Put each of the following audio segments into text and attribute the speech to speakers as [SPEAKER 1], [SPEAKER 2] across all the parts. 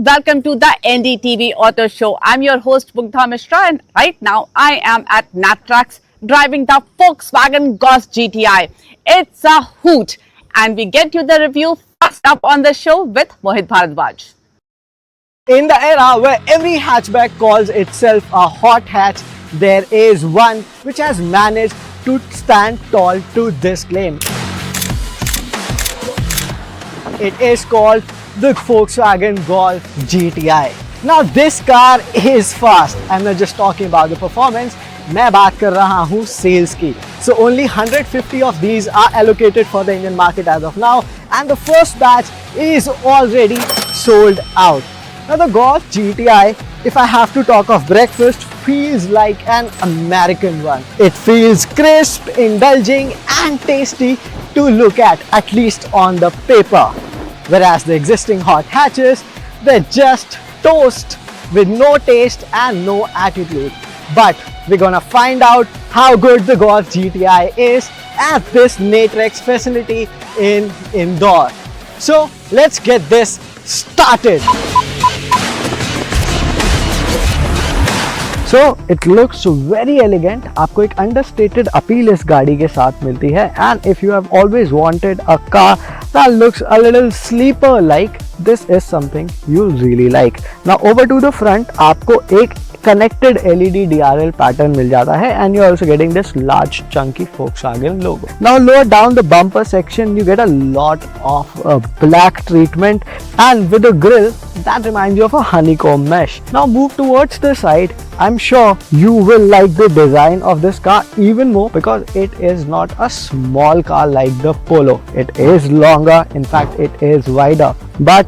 [SPEAKER 1] and welcome to the NDTV Auto Show. I'm your host Mugdha Mishra, and right now I am at Natrax driving the Volkswagen Golf GTI. It's a hoot, and we get you the review first up on the show with Mohit Bharadwaj.
[SPEAKER 2] In the era where every hatchback calls itself a hot hatch, there is one which has managed to stand tall to this claim. It is called the Volkswagen Golf GTI. Now this car is fast. I'm not just talking about the performance, मैं बात कर रहा हूँ sales की. So only 150 of these are allocated for the Indian market as of now, and the first batch is already sold out. Now the Golf GTI, if I have to talk of breakfast, feels like an American one. It feels crisp, indulging and tasty to look at least on the paper. Whereas the existing hot hatches, they're just toast with no taste and no attitude. But we're gonna find out how good the Golf GTI is at this Natrax facility in Indore. So let's get this started. So it looks very elegant. आपको एक understated appeal इस गाड़ी के साथ मिलती है. And if you have always wanted a car that looks a little sleeper like, this is something you'll really like. Now over to the front, आपको एक connected LED DRL pattern मिल जाता है, and you're also getting this large chunky Volkswagen logo. Now lower down the bumper section, you get a lot of black treatment, and with the grille that reminds you of a honeycomb mesh. Now move towards the side. I'm sure you will like the design of this car even more because it is not a small car like the Polo. It is longer, in fact it is wider, but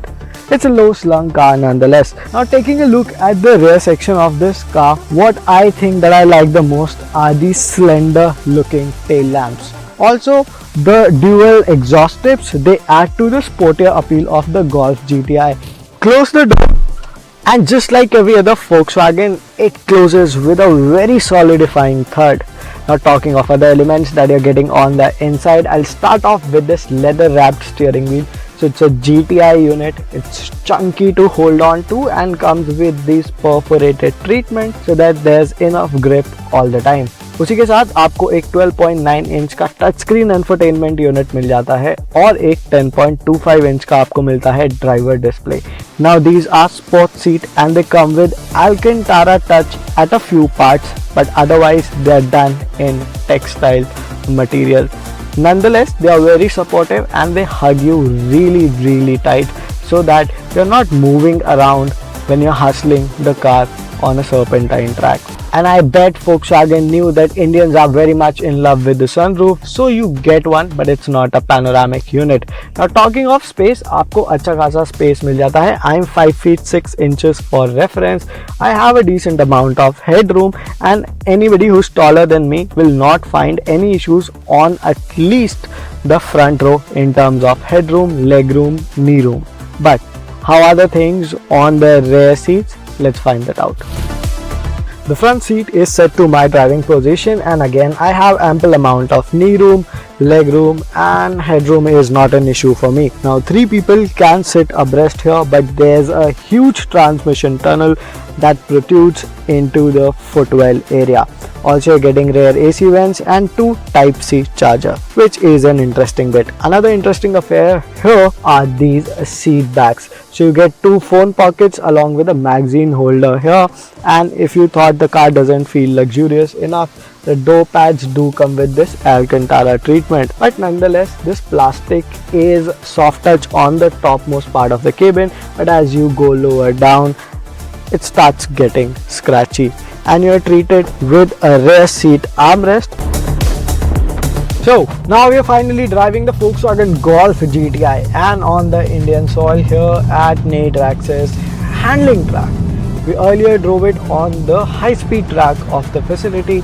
[SPEAKER 2] it's a low slung car nonetheless. Now taking a look at the rear section of this car, what I think that I like the most are these slender looking tail lamps. Also the dual exhaust tips, they add to the sportier appeal of the Golf GTI. Close the door, and just like every other Volkswagen, it closes with a very solidifying third. Now talking of other elements that you're getting on the inside, I'll start off with this leather wrapped steering wheel. So it's a GTI unit, it's chunky to hold on to and comes with these perforated treatment so that there's enough grip all the time. उसी के साथ आपको एक 12.9 inch का touch screen infotainment unit मिल जाता है और एक 10.25 इंच का आपको मिलता है driver display. Now these are sport seat and they come with Alcantara touch at a few parts, but otherwise they are done in textile material. Nonetheless, they are very supportive and they hug you really tight so that you're not moving around when you're hustling the car on a serpentine track. And I bet Volkswagen knew that Indians are very much in love with the sunroof, so you get one, but it's not a panoramic unit. Now talking of space, आपको अच्छा खासा space मिल जाता है. I'm 5 feet 6 inches for reference. I have a decent amount of headroom, and anybody who's taller than me will not find any issues on at least the front row in terms of headroom, legroom, knee room. But how are the things on the rear seats? Let's find that out. The front seat is set to my driving position, and again I have ample amount of knee room, leg room and headroom is not an issue for me. Now 3 people can sit abreast here, but there's a huge transmission tunnel that protrudes into the footwell area. Also you're getting rear AC vents and 2 Type-C charger, which is an interesting bit. Another interesting affair here are these seat backs. So you get 2 phone pockets along with a magazine holder here, and if you thought the car doesn't feel luxurious enough, the door pads do come with this Alcantara treatment, but nonetheless this plastic is soft touch on the topmost part of the cabin, but as you go lower down it starts getting scratchy, and you're treated with a rear seat armrest. So now we are finally driving the Volkswagen Golf GTI and on the Indian soil here at Natrax's handling track. We earlier drove it on the high-speed track of the facility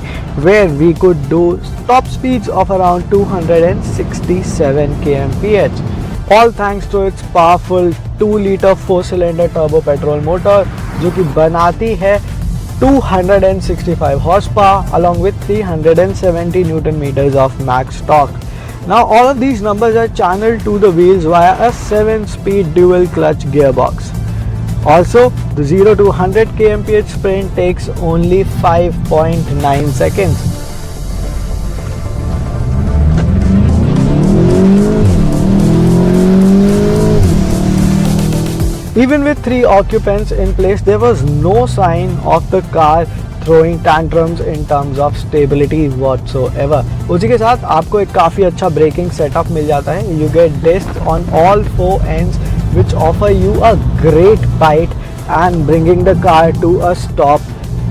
[SPEAKER 2] where we could do top speeds of around 267 kmph. All thanks to its powerful 2-liter 4-cylinder turbo petrol motor जो कि बनाती है 265 horsepower along with 370 Newton meters of max torque. Now all of these numbers are channeled to the wheels via a 7-speed dual clutch gearbox. Also, the 0 to 100 kmph sprint takes only 5.9 seconds. Even with 3 occupants in place, there was no sign of the car throwing tantrums in terms of stability whatsoever. उसी के साथ आपको एक काफ़ी अच्छा braking setup मिल जाता है. You get discs on all 4 ends which offer you a great bite and bringing the car to a stop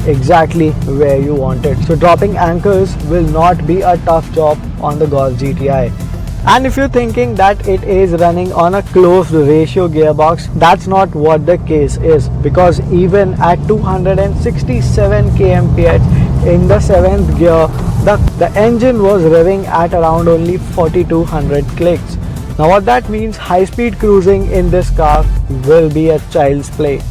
[SPEAKER 2] exactly where you want it. So dropping anchors will not be a tough job on the Golf GTI. And if you're thinking that it is running on a closed ratio gearbox, that's not what the case is, because even at 267 kmph in the 7th gear, the engine was revving at around only 4200 clicks. Now what that means, high speed cruising in this car will be a child's play.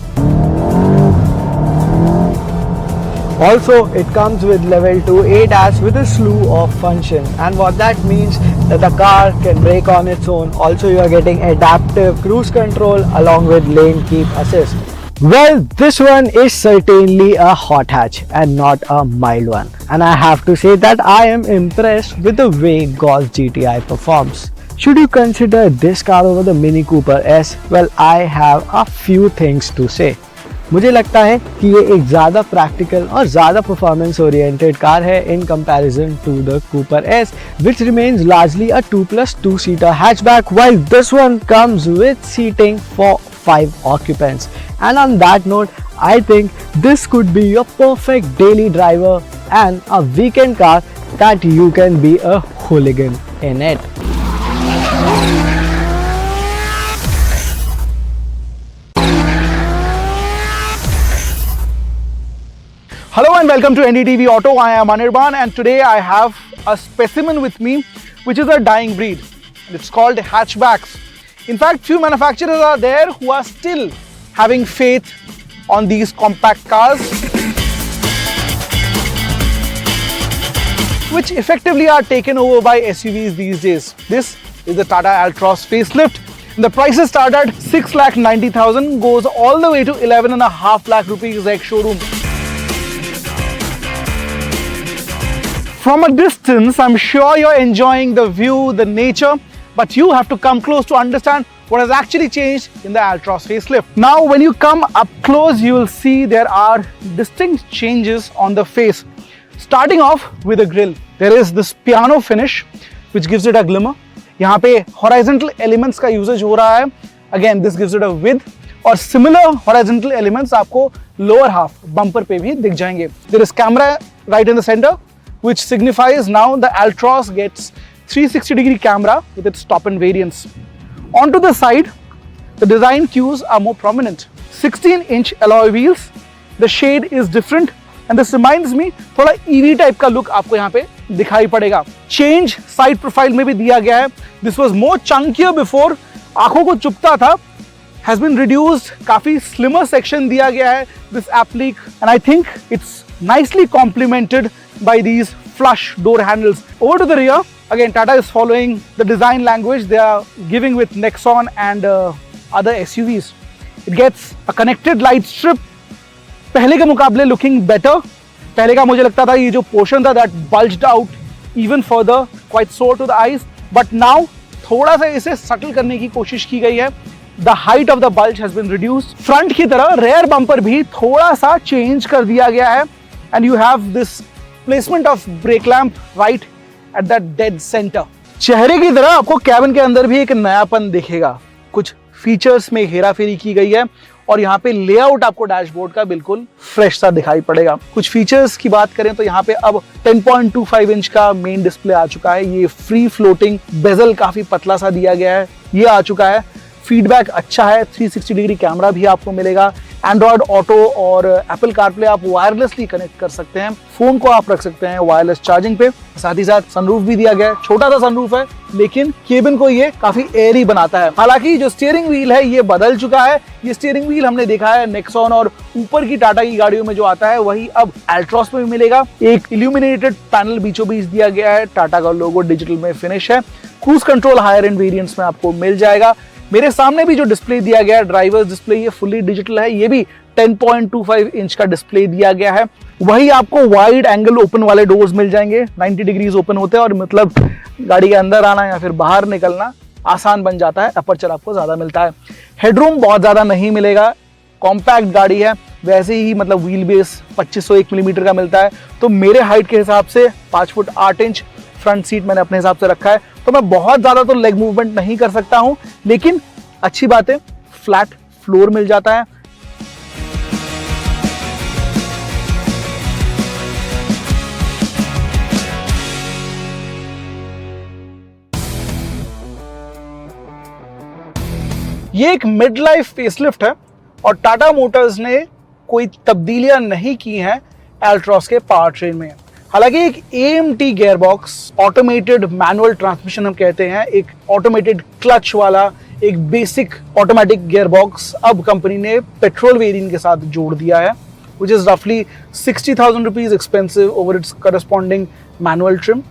[SPEAKER 2] Also, it comes with level 2 ADAS with a slew of function, and what that means that the car can brake on its own. Also, you are getting adaptive cruise control along with lane keep assist. Well, this one is certainly a hot hatch and not a mild one, and I have to say that I am impressed with the way Golf GTI performs. Should you consider this car over the Mini Cooper S? Well, I have a few things to say. मुझे लगता है कि ये एक ज़्यादा practical और ज़्यादा performance oriented car है in comparison to the Cooper S, which remains largely a 2+2 seater hatchback, while this one comes with seating for 5 occupants. And on that note, I think this could be your perfect daily driver and a weekend car that you can be a hooligan in it.
[SPEAKER 3] Hello and welcome to NDTV Auto. I am Anirban, and today I have a specimen with me which is a dying breed. It's called hatchbacks. In fact, few manufacturers are there who are still having faith on these compact cars, which effectively are taken over by SUVs these days. This is the Tata Altroz facelift. The prices start at 6,90,000, goes all the way to 11.5 lakh rupees ex-showroom. From a distance, I'm sure you're enjoying the view, the nature, but you have to come close to understand what has actually changed in the Altroz facelift. Now, when you come up close, you will see there are distinct changes on the face. Starting off with the grille, there is this piano finish, which gives it a glimmer. यहाँ पे horizontal elements का usage हो रहा है. Again, this gives it a width. और similar horizontal elements आपको lower half bumper पे भी दिख जाएंगे. There is camera right in the center, which signifies now the Altroz gets 360-degree camera with its top-end variants. Onto the side, the design cues are more prominent. 16-inch alloy wheels, the shade is different, and this reminds me थोड़ा EV type का look आपको यहाँ पे दिखाई पड़ेगा. Change side profile में भी दिया गया है. This was more chunkier before, आंखों को चुभता था, has been reduced, काफी slimmer section दिया गया है this applique, and I think it's nicely complemented by these flush door handles. Over to the rear, again Tata is following the design language they are giving with Nexon and other SUVs. It gets a connected light strip. पहले के मुकाबले looking better. पहले का मुझे लगता था ये जो portion था that bulged out even further, quite sore to the eyes. But now थोड़ा सा इसे subtle करने की कोशिश की गई है. The height of the bulge has been reduced. Front की तरह rear bumper भी थोड़ा सा change कर दिया गया है, and you have this placement of brake lamp right at that dead center. चेहरे की तरह आपको कैबिन के अंदर भी एक नयापन दिखेगा. कुछ फीचर्स में हेराफेरी की गई है और यहाँ पे लेआउट आपको डैशबोर्ड का बिल्कुल फ्रेश सा दिखाई पड़ेगा. कुछ फीचर्स की बात करें तो यहाँ पे अब 10.25 इंच का मेन डिस्प्ले आ चुका है. ये फ्री फ्लोटिंग बेजल काफी पतला सा दिया गया है, ये आ चुका है. फीडबैक अच्छा है, 360 डिग्री कैमरा भी आपको मिलेगा. एंड्रॉयड ऑटो और एप्पल कारप्ले आप वायरलेसली कनेक्ट कर सकते हैं. फोन को आप रख सकते हैं वायरलेस चार्जिंग पे. साथ ही साथ सनरूफ भी दिया गया है. छोटा सा सनरूफ है लेकिन केबिन को ये काफी एयरी बनाता है. हालांकि जो स्टीयरिंग व्हील है ये बदल चुका है. ये स्टीयरिंग व्हील हमने देखा है नेक्सॉन और ऊपर की टाटा की गाड़ियों में जो आता है वही अब अल्ट्रॉस में भी मिलेगा. एक इल्यूमिनेटेड पैनल बीचों बीच दिया गया है. टाटा का लोगो डिजिटल में फिनिश है. Cruise control higher end variants में आपको मिल जाएगा. मेरे सामने भी जो डिस्प्ले दिया गया है, ड्राइवर्स डिस्प्ले, ये फुली डिजिटल है। ये भी 10.25 इंच का डिस्प्ले दिया गया है। वही आपको वाइड एंगल ओपन वाले डोर्स मिल जाएंगे, 90 डिग्रीज ओपन होते हैं और मतलब गाड़ी के अंदर आना या फिर बाहर निकलना आसान बन जाता है। अपर्चर आपको ज्यादा मिलता है। हेडरूम बहुत ज्यादा नहीं मिलेगा, कॉम्पैक्ट गाड़ी है। वैसे ही मतलब व्हील बेस 2501 मिलीमीटर का मिलता है, तो मेरे हाइट के हिसाब से 5 फुट 8 इंच फ्रंट सीट मैंने अपने हिसाब से रखा है। तो मैं बहुत ज़्यादा तो लेग मूवमेंट नहीं कर सकता हूं, लेकिन अच्छी बात है, फ्लैट फ्लोर मिल जाता है। ये एक मिड लाइफ फेसलिफ्ट है और टाटा मोटर्स ने कोई तब्दीलियां नहीं की हैं एल्ट्रॉस के पावर ट्रेन में। हालांकि एक AMT gear box, automated manual transmission हम कहते हैं, एक ऑटोमेटेड क्लच वाला एक बेसिक ऑटोमेटिक गियर बॉक्स अब कंपनी ने पेट्रोल वेरिएंट के साथ जोड़ दिया है, which is roughly 60,000 rupees expensive over its corresponding manual trim।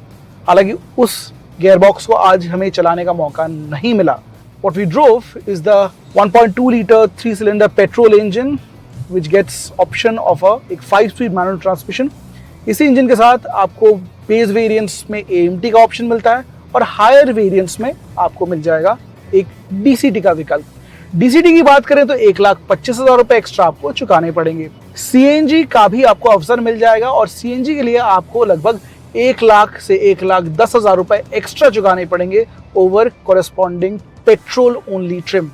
[SPEAKER 3] हालांकि उस गियर बॉक्स को आज हमें चलाने का मौका नहीं मिला। What we drove is the 1.2 liter 3-cylinder petrol engine which gets option of एक 5-speed manual transmission। इसी इंजन के साथ आपको बेस वेरिएंट्स में AMT का ऑप्शन मिलता है और हायर वेरिएंट्स में आपको मिल जाएगा एक DCT का विकल्प। DCT की बात करें तो 1,25,000 रुपए एक्स्ट्रा आपको चुकाने पड़ेंगे। CNG का भी आपको अवसर मिल जाएगा और CNG के लिए आपको लगभग 1 लाख से 1,10,000 रुपए एक्स्ट्रा चुकाने पड़ेंगे over corresponding petrol only trim.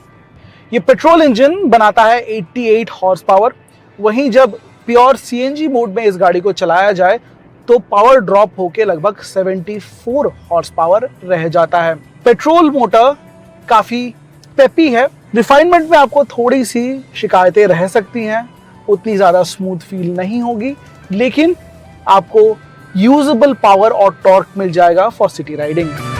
[SPEAKER 3] ये पेट्रोल इंजन बनाता है 88 हॉर्स पावर, वहीं जब प्योर CNG मोड में इस गाड़ी को चलाया जाए तो पावर ड्रॉप होके लगभग 74 हॉर्स पावर रह जाता है। पेट्रोल मोटर काफी पेपी है। रिफाइनमेंट में आपको थोड़ी सी शिकायतें रह सकती हैं, उतनी ज्यादा स्मूथ फील नहीं होगी, लेकिन आपको यूजेबल पावर और टॉर्क मिल जाएगा for city riding.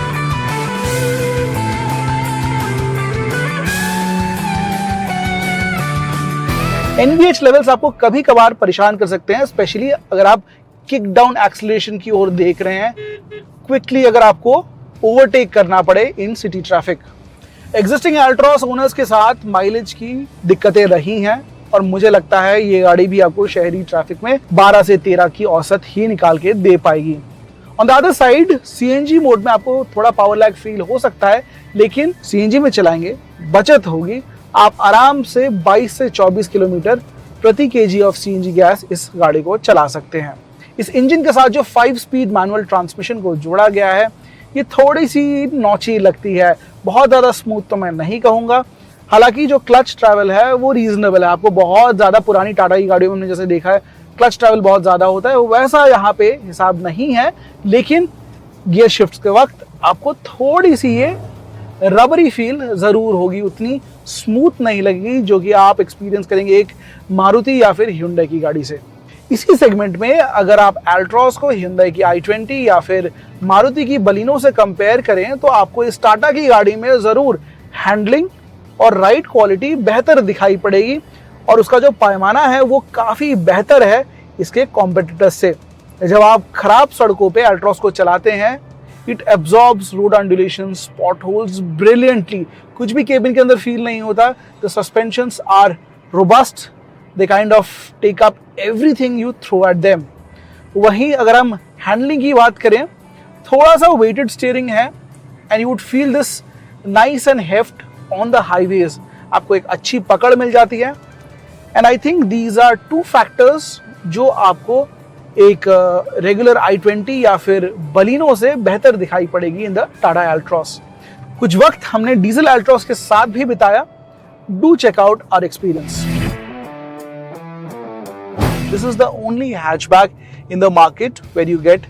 [SPEAKER 3] NVH levels आपको कभी कभार परेशान कर सकते हैं, स्पेशली अगर आप किक डाउन एक्सीलरेशन की ओर देख रहे हैं, क्विकली अगर आपको ओवरटेक करना पड़े इन सिटी ट्रैफिक। एग्जिस्टिंग एल्ट्रॉस ओनर्स के साथ माइलेज की दिक्कतें रही हैं और मुझे लगता है ये गाड़ी भी आपको शहरी ट्रैफिक में 12 से 13 की औसत ही निकाल के दे पाएगी। On the other side CNG mode में आपको थोड़ा पावर लैग फील हो सकता है, लेकिन CNG में चलाएंगे, बचत होगी, आप आराम से 22 से 24 किलोमीटर प्रति kg ऑफ CNG गैस इस गाड़ी को चला सकते हैं। इस इंजन के साथ जो 5-स्पीड मैनुअल ट्रांसमिशन को जोड़ा गया है, ये थोड़ी सी नौची लगती है, बहुत ज़्यादा स्मूथ तो मैं नहीं कहूँगा। हालांकि जो क्लच ट्रैवल है वो रीजनेबल है। आपको बहुत ज़्यादा पुरानी टाटा की गाड़ियों में हमने जैसे देखा है क्लच ट्रैवल बहुत ज़्यादा होता है, वैसा यहाँ पे हिसाब नहीं है, लेकिन गियर शिफ्ट के वक्त आपको थोड़ी सी ये रबरी फील ज़रूर होगी, उतनी स्मूथ नहीं लगेगी जो कि आप एक्सपीरियंस करेंगे एक मारुति या फिर Hyundai की गाड़ी से। इसी सेगमेंट में अगर आप एल्ट्रॉस को Hyundai की i20 या फिर मारुति की बलिनो से कंपेयर करें तो आपको इस टाटा की गाड़ी में ज़रूर हैंडलिंग और राइड क्वालिटी बेहतर दिखाई पड़ेगी और उसका जो पैमाना है वो काफ़ी बेहतर है इसके कॉम्पिटिटर्स से। जब आप खराब सड़कों पे एल्ट्रॉस को चलाते हैं, it absorbs road undulations, spot holes brilliantly. कुछ भी केबिन के अंदर फील नहीं होता। The suspensions are robust, they kind of take up everything you throw at them. वहीं अगर हम हैंडलिंग की बात करें, थोड़ा सा वेटेड स्टीयरिंग है and you would feel this nice and heft on the highways. आपको एक अच्छी पकड़ मिल जाती है and I think these are 2 factors जो आपको एक रेगुलर i20 या फिर बलिनो से बेहतर दिखाई पड़ेगी इन द टाटा एल्ट्रॉस। कुछ वक्त हमने डीजल एल्ट्रॉस के साथ भी बिताया। Do check out our experience. This is the only hatchback in the market where you get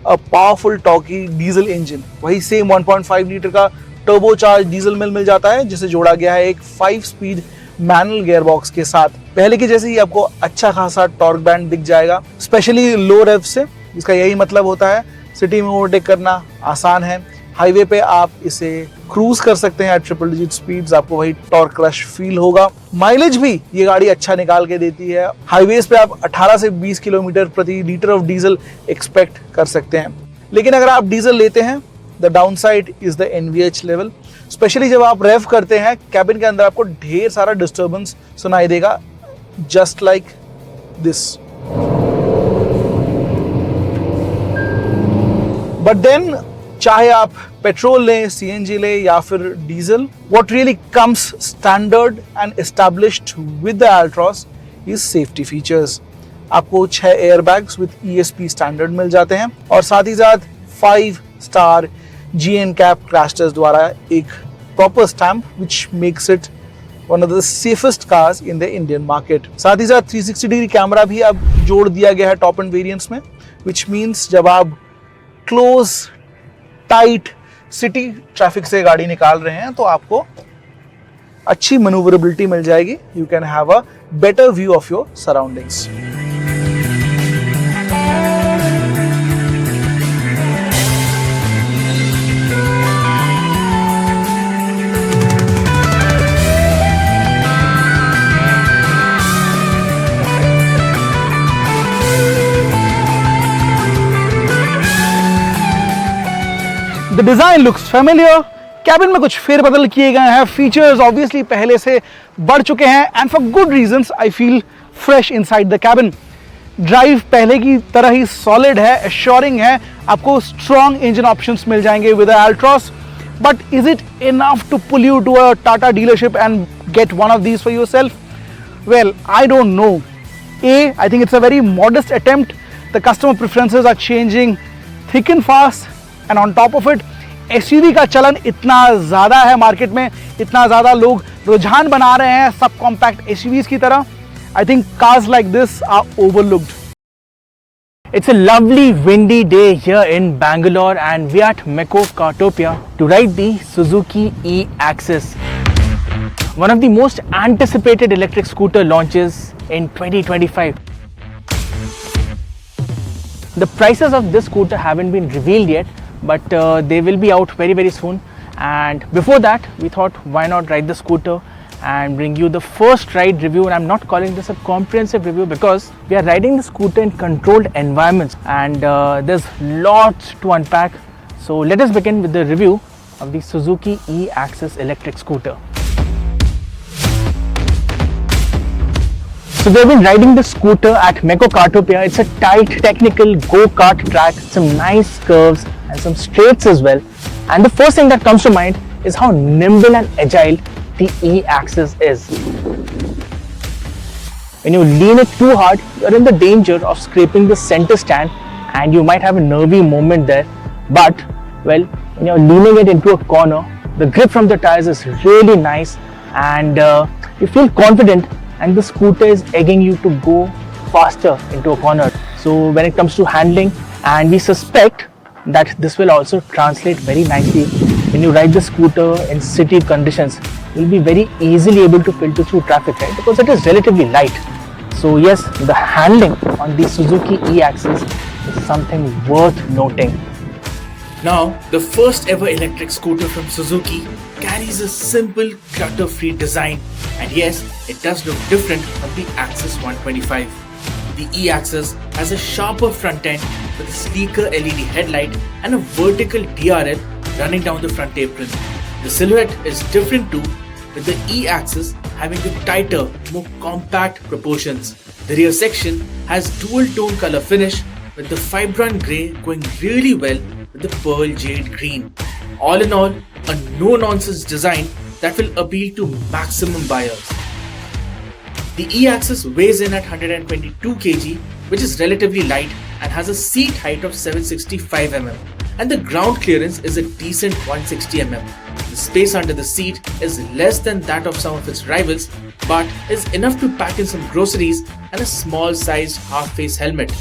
[SPEAKER 3] a powerful torquey diesel engine. वही सेम 1.5 लीटर का टर्बोचार्ज डीजल मिल जाता है, जिसे जोड़ा गया है एक 5-स्पीड मैनुअल गियर बॉक्स के साथ। पहले की जैसे ही आपको अच्छा खासा टॉर्क बैंड दिख जाएगा, स्पेशली लो रेव से। इसका यही मतलब होता है सिटी में ओवरटेक करना आसान है। हाईवे पे आप इसे क्रूज कर सकते हैं एट ट्रिपल डिजिट स्पीड्स, आपको वही टॉर्क क्रश फील होगा। माइलेज भी ये गाड़ी अच्छा निकाल के देती है। हाईवेज पे आप 18 से 20 किलोमीटर प्रति लीटर ऑफ डीजल एक्सपेक्ट कर सकते हैं। लेकिन अगर आप डीजल लेते हैं the down side is the NVH level. Specially जब आप रेव करते हैं कैबिन के अंदर आपको ढेर सारा डिस्टर्बेंस सुनाई देगा, just like this. But then चाहे आप पेट्रोल लें, CNG लें या फिर diesel, what really comes standard and established with the Altroz is safety features। आपको 6 एयरबैग्स विद ESP स्टैंडर्ड मिल जाते हैं और साथ ही साथ 5 स्टार GNCAP क्रैश टेस्ट द्वारा एक proper stamp which makes it one of the safest cars in the Indian market। साथ ही साथ 360 डिग्री कैमरा भी अब जोड़ दिया गया है टॉप एंड वेरिएंट्स में, which means जब आप क्लोज टाइट सिटी ट्रैफिक से गाड़ी निकाल रहे हैं तो आपको अच्छी मैन्यूवरेबिलिटी मिल जाएगी। You can have a better view of your surroundings. The design looks familiar। Cabin में कुछ फेरबदल किए गए हैं, फीचर्स ऑब्वियसली पहले से बढ़ चुके हैं and for good reasons I feel fresh inside the cabin. Drive पहले की तरह ही सॉलिड है, एश्योरिंग है, आपको स्ट्रॉन्ग इंजन ऑप्शंस मिल जाएंगे with the Altroz। But is it enough to pull you to a Tata dealership and get one of these for yourself? Well, I don't know. I think it's a very modest attempt। The customer preferences are changing thick and fast and on top of it SUV का चलन इतना ज़्यादा है market में, इतना ज़्यादा लोग रुझान बना रहे हैं सब कॉम्पैक्ट SUVs की तरह। I think cars like this are overlooked।
[SPEAKER 2] It's a lovely windy day here in Bangalore and we are at Mecco Cartopia to ride the Suzuki E-Axis, one of the most anticipated electric scooter launches in 2025. The prices of this scooter haven't been revealed yet, but they will be out very soon. And before that, we thought why not ride the scooter and bring you the first ride review. And I'm not calling this a comprehensive review because we are riding the scooter in controlled environments and there's lots to unpack. So let us begin with the review of the Suzuki E-Axis electric scooter. So we've been riding the scooter at Mecco Cartopia. It's a tight, technical go-kart track, some nice curves and some straights as well. And the first thing that comes to mind is how nimble and agile the E-Axis is. When you lean it too hard, you're in the danger of scraping the center stand and you might have a nervy moment there. But, well, when you're leaning it into a corner, the grip from the tires is really nice and you feel confident, and the scooter is egging you to go faster into a corner. So when it comes to handling, and we suspect that this will also translate very nicely when you ride the scooter in city conditions, you'll be very easily able to filter through traffic, right? Because it is relatively light. So yes, the handling on the Suzuki E-Axis is something worth noting.
[SPEAKER 4] Now, the first ever electric scooter from Suzuki carries a simple clutter-free design, and yes, it does look different from the Axis 125. The E-Axis has a sharper front end with a sleeker LED headlight and a vertical DRL running down the front apron. The silhouette is different too, with the E-Axis having a tighter, more compact proportions. The rear section has dual-tone color finish with the vibrant grey going really well with the pearl jade green. All in all, a no-nonsense design that will appeal to maximum buyers. The E-Axis weighs in at 122 kg, which is relatively light and has a seat height of 765 mm, and the ground clearance is a decent 160 mm. The space under the seat is less than that of some of its rivals, but is enough to pack in some groceries and a small-sized half-face helmet.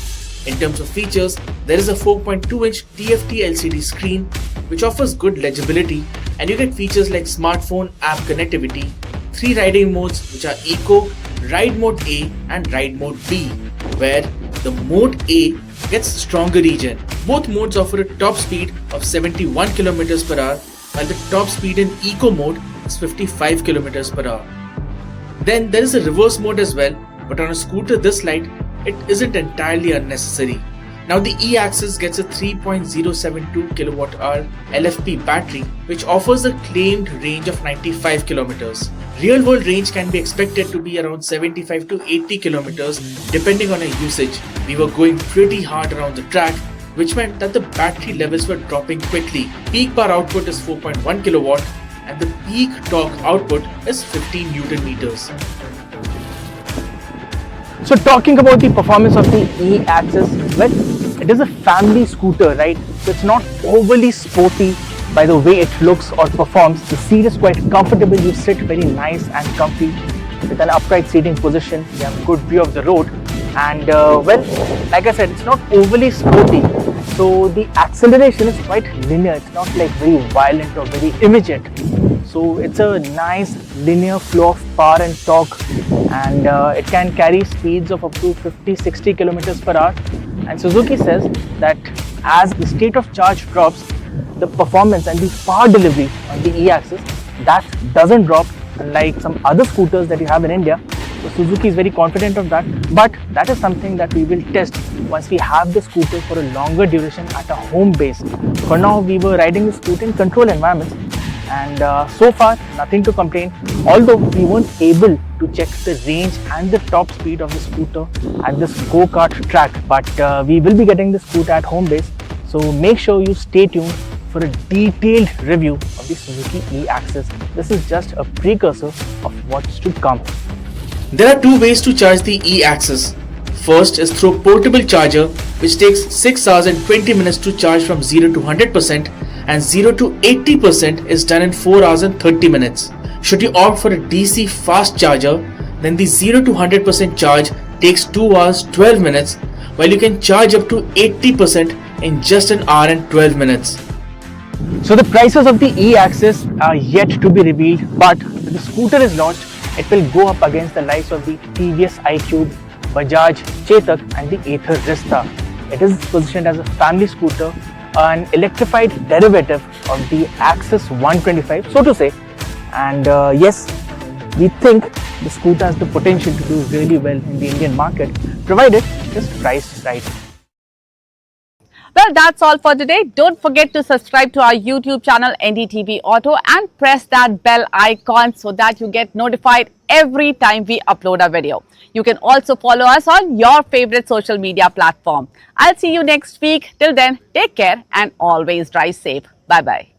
[SPEAKER 4] In terms of features, there is a 4.2-inch TFT LCD screen which offers good legibility, and you get features like smartphone app connectivity, 3 riding modes which are Eco, Ride Mode A and Ride Mode B, where the Mode A gets stronger regen. Both modes offer a top speed of 71 km per hour, while the top speed in Eco mode is 55 km per hour. Then there is a reverse mode as well, but on a scooter this light, it isn't entirely unnecessary. Now the E-Axis gets a 3.072 kilowatt hour LFP battery which offers a claimed range of 95 kilometers. Real world range can be expected to be around 75 to 80 kilometers depending on your usage. We were going pretty hard around the track, which meant that the battery levels were dropping quickly. Peak power output is 4.1 kilowatt and the peak torque output is 15 Newton meters.
[SPEAKER 3] So talking about the performance of the E-Axis, well, it is a family scooter, right? So it's not overly sporty by the way it looks or performs. The seat is quite comfortable, you sit very nice and comfy with an upright seating position. You have a good view of the road and well, like I said, it's not overly sporty. So the acceleration is quite linear, it's not like very violent or very immediate. So it's a nice linear flow of power and torque, and it can carry speeds of up to 50-60 kilometers per hour. And Suzuki says that as the state of charge drops, the performance and the power delivery on the E-Axis that doesn't drop, unlike some other scooters that you have in India. So Suzuki is very confident of that, but that is something that we will test once we have the scooter for a longer duration at a home base. For now, we were riding the scooter in controlled environments, and so far nothing to complain, although we weren't able to check the range and the top speed of the scooter at this go-kart track, but we will be getting the scooter at home base, so make sure you stay tuned for a detailed review of the Suzuki E-Axis. This is just a precursor of what's to come.
[SPEAKER 4] There are two ways to charge the E-Axis. First is through a portable charger which takes 6 hours and 20 minutes to charge from 0 to 100%, and 0 to 80% is done in 4 hours and 30 minutes. Should you opt for a DC fast charger, then the 0 to 100% charge takes 2 hours 12 minutes, while you can charge up to 80% in just an hour and 12 minutes.
[SPEAKER 3] So the prices of the E-Axis are yet to be revealed, but when the scooter is launched, it will go up against the likes of the TVS iQube, Bajaj Chetak and the Ather Rizta. It is positioned as a family scooter, an electrified derivative of the Axis 125, so to say. And yes, we think the scooter has the potential to do really well in the Indian market, provided it is priced right.
[SPEAKER 1] Well, that's all for today. Don't forget to subscribe to our YouTube channel NDTV Auto and press that bell icon so that you get notified every time we upload a video. You can also follow us on your favorite social media platform. I'll see you next week. Till then, take care and always drive safe. Bye-bye.